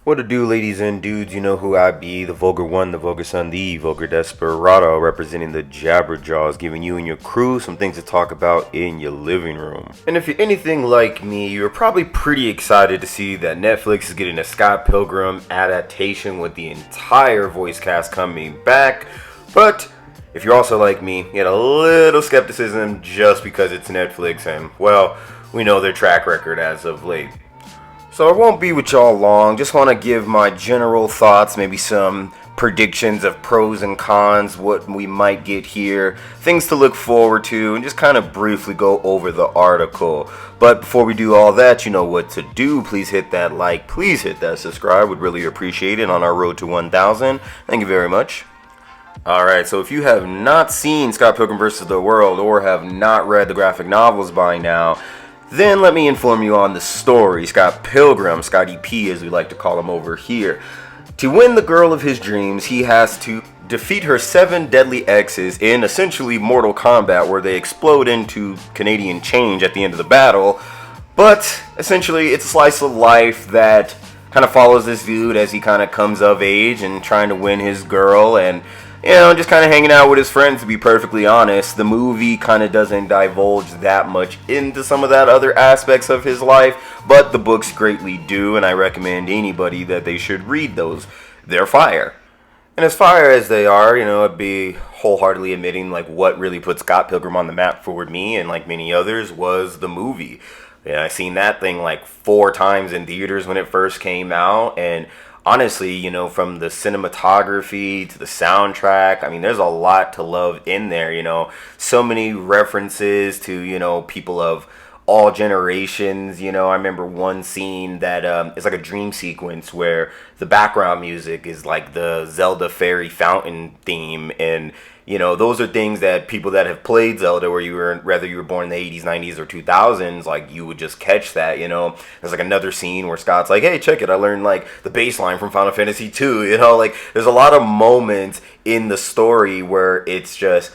What to do, ladies and dudes? You know who I be, the Vulgar One, the Vulgar Son, the Vulgar Desperado, representing the Jabberjaws, giving you and your crew some things to talk about in your living room. And if you're anything like me, you're probably pretty excited to see that Netflix is getting a Scott Pilgrim adaptation with the entire voice cast coming back. But if you're also like me, you had a little skepticism just because it's Netflix and, well, we know their track record as of late. So I won't be with y'all long, just want to give my general thoughts, maybe some predictions of pros and cons, what we might get here, things to look forward to, and just kind of briefly go over the article. But before we do all that, you know what to do. Please hit that like, please hit that subscribe, would really appreciate it on our road to 1,000. Thank you very much. Alright, so if you have not seen Scott Pilgrim vs. the World or have not read the graphic novels by now, then let me inform you on the story. Scott Pilgrim, Scotty P as we like to call him over here. To win the girl of his dreams, he has to defeat her 7 deadly exes in essentially Mortal Kombat, where they explode into Canadian change at the end of the battle. But essentially it's a slice of life that kind of follows this dude as he kind of comes of age and trying to win his girl, and just kind of hanging out with his friends, to be perfectly honest. The movie kind of doesn't divulge that much into some of that other aspects of his life, but the books greatly do, and I recommend anybody that they should read those. They're fire. And as fire as they are, I'd be wholeheartedly admitting, like, what really put Scott Pilgrim on the map for me, and like many others, was the movie. Yeah, I seen that thing like 4 times in theaters when it first came out, and honestly, from the cinematography to the soundtrack, I mean, there's a lot to love in there, so many references to, people of all generations. I remember one scene that it's like a dream sequence where the background music is like the Zelda Fairy Fountain theme, and those are things that people that have played Zelda, whether you were born in the 80s, 90s, or 2000s, like, you would just catch that, There's like another scene where Scott's like, hey, check it, I learned like the bass line from Final Fantasy 2, like, there's a lot of moments in the story where it's just,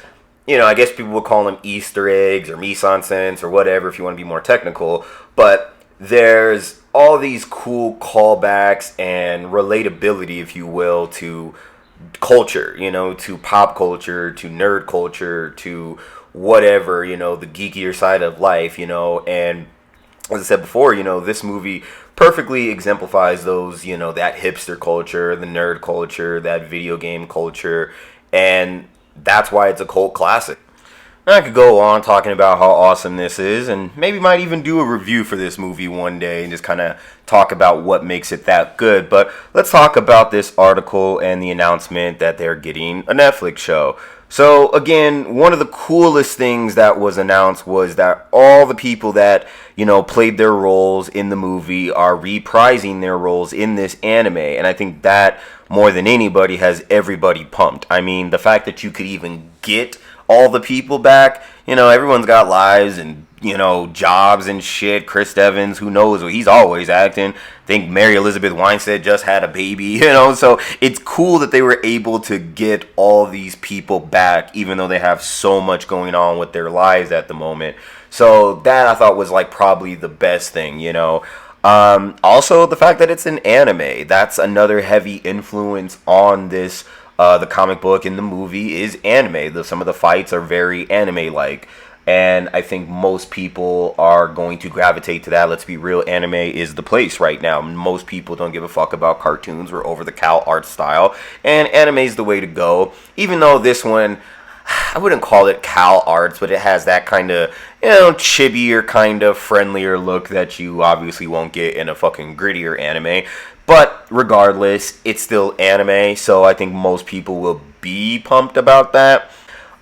I guess people would call them Easter eggs or mise-en-scène or whatever if you want to be more technical, but there's all these cool callbacks and relatability, if you will, to culture, to pop culture, to nerd culture, to whatever, the geekier side of life, and as I said before, this movie perfectly exemplifies those, that hipster culture, the nerd culture, that video game culture, and that's why it's a cult classic. I could go on talking about how awesome this is, and maybe might even do a review for this movie one day and just kind of talk about what makes it that good. But let's talk about this article and the announcement that they're getting a Netflix show. So again, one of the coolest things that was announced was that all the people that, played their roles in the movie are reprising their roles in this anime. And I think that, more than anybody, has everybody pumped. I mean, the fact that you could even get all the people back, everyone's got lives and, jobs and shit. Chris Evans, who knows, he's always acting. I think Mary Elizabeth Winstead just had a baby, so it's cool that they were able to get all these people back, even though they have so much going on with their lives at the moment. So that, I thought, was like probably the best thing, Also, the fact that it's an anime, that's another heavy influence on this. The comic book and the movie is anime. Some of the fights are very anime-like, and I think most people are going to gravitate to that. Let's be real, anime is the place right now. Most people don't give a fuck about cartoons or over-the-cow art style, and anime is the way to go. Even though this one, I wouldn't call it cow arts, but it has that kind of, chibier, kind of friendlier look that you obviously won't get in a fucking grittier anime. But regardless, it's still anime, so I think most people will be pumped about that.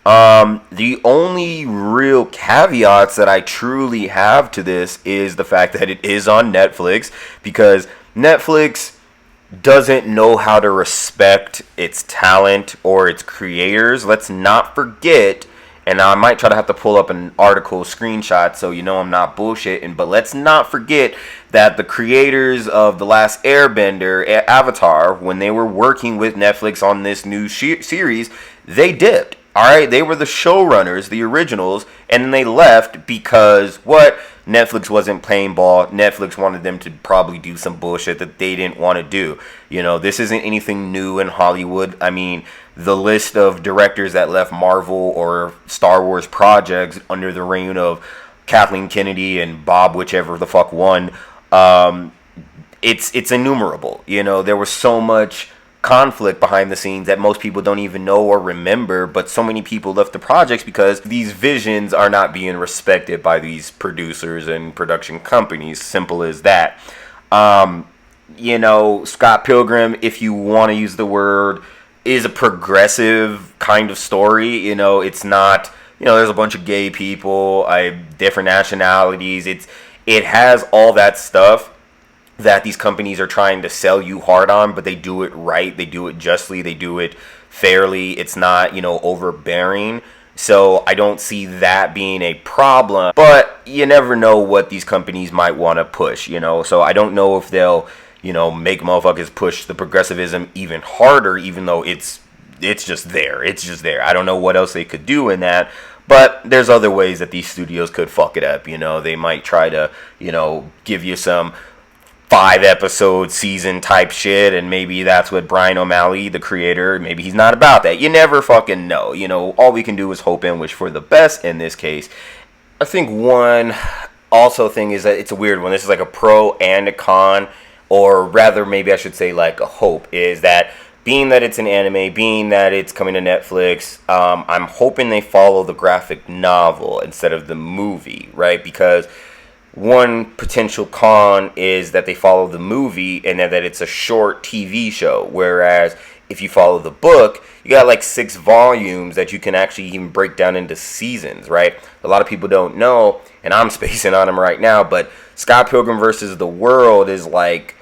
The only real caveats that I truly have to this is the fact that it is on Netflix, because Netflix doesn't know how to respect its talent or its creators. Let's not forget, and I might try to have to pull up an article screenshot so I'm not bullshitting, but let's not forget that the creators of The Last Airbender, Avatar, when they were working with Netflix on this new series, they dipped. Alright, they were the showrunners, the originals, and then they left because, what? Netflix wasn't playing ball. Netflix wanted them to probably do some bullshit that they didn't want to do. This isn't anything new in Hollywood. I mean, the list of directors that left Marvel or Star Wars projects under the reign of Kathleen Kennedy and Bob, whichever the fuck won, it's innumerable. There was so much conflict behind the scenes that most people don't even know or remember, but so many people left the projects because these visions are not being respected by these producers and production companies. Simple as that. Scott Pilgrim, if you want to use the word, is a progressive kind of story. It's not, there's a bunch of gay people, different nationalities. It has all that stuff that these companies are trying to sell you hard on, but they do it right. They do it justly. They do it fairly. It's not, overbearing. So I don't see that being a problem. But you never know what these companies might want to push, So I don't know if they'll, make motherfuckers push the progressivism even harder, even though it's just there. It's just there. I don't know what else they could do in that. But there's other ways that these studios could fuck it up. They might try to, give you some 5-episode season type shit, and maybe that's what Brian O'Malley, the creator, maybe he's not about that. You never fucking know. All we can do is hope and wish for the best in this case. I think one also thing is that it's a weird one. This is like a pro and a con, or rather maybe I should say like a hope, is that being that it's an anime, being that it's coming to Netflix, I'm hoping they follow the graphic novel instead of the movie, right? Because one potential con is that they follow the movie and that it's a short TV show. Whereas if you follow the book, you got like 6 volumes that you can actually even break down into seasons, right? A lot of people don't know, and I'm spacing on them right now, but Scott Pilgrim versus the World is like,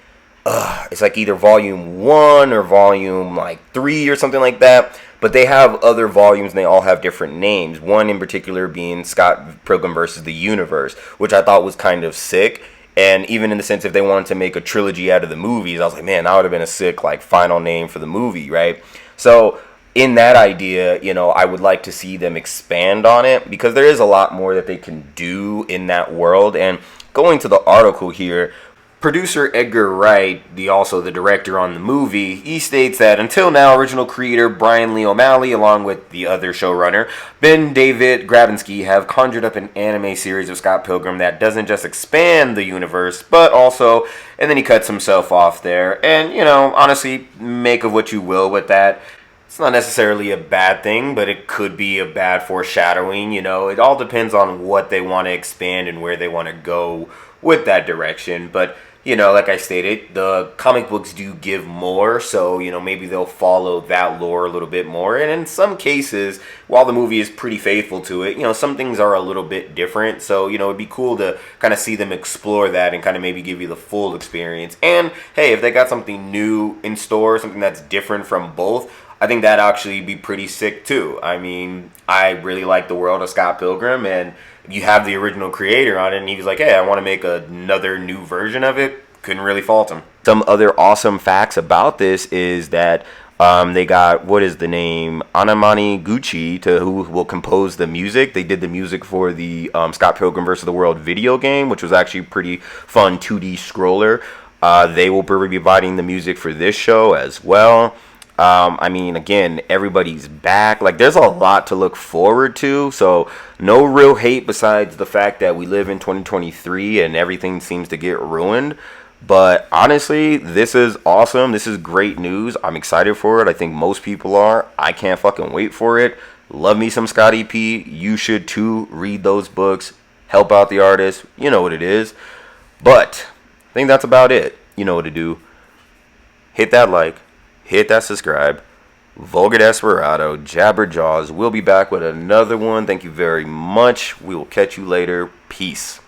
it's like either volume 1 or volume like 3 or something like that. But they have other volumes and they all have different names. One in particular being Scott Pilgrim versus the Universe, which I thought was kind of sick. And even in the sense if they wanted to make a trilogy out of the movies, I was like, man, that would have been a sick like final name for the movie, right? So in that idea, I would like to see them expand on it because there is a lot more that they can do in that world. And going to the article here, producer Edgar Wright, also the director on the movie, he states that until now, original creator Brian Lee O'Malley, along with the other showrunner, Ben David Gravinsky, have conjured up an anime series of Scott Pilgrim that doesn't just expand the universe, but also, and then he cuts himself off there, and, honestly, make of what you will with that. It's not necessarily a bad thing, but it could be a bad foreshadowing, It all depends on what they want to expand and where they want to go with that direction, but like I stated, the comic books do give more, so, maybe they'll follow that lore a little bit more. And in some cases, while the movie is pretty faithful to it, some things are a little bit different. So, it'd be cool to kind of see them explore that and kind of maybe give you the full experience. And, hey, if they got something new in store, something that's different from both, I think that'd actually be pretty sick, too. I mean, I really like the world of Scott Pilgrim, and you have the original creator on it, and he was like, hey, I want to make another new version of it. Couldn't really fault him. Some other awesome facts about this is that they got, what is the name, Anamani Gucci, who will compose the music. They did the music for the Scott Pilgrim vs. the World video game, which was actually pretty fun 2D scroller. They will be providing the music for this show as well. I mean, again, everybody's back. Like, there's a lot to look forward to. So, no real hate besides the fact that we live in 2023 and everything seems to get ruined. But honestly, this is awesome. This is great news. I'm excited for it. I think most people are. I can't fucking wait for it. Love me some Scotty P. You should too. Read those books. Help out the artist. You know what it is. But I think that's about it. You know what to do. Hit that like. Hit that subscribe. Vulgar Desperado, Jabberjaws. We'll be back with another one. Thank you very much. We will catch you later. Peace.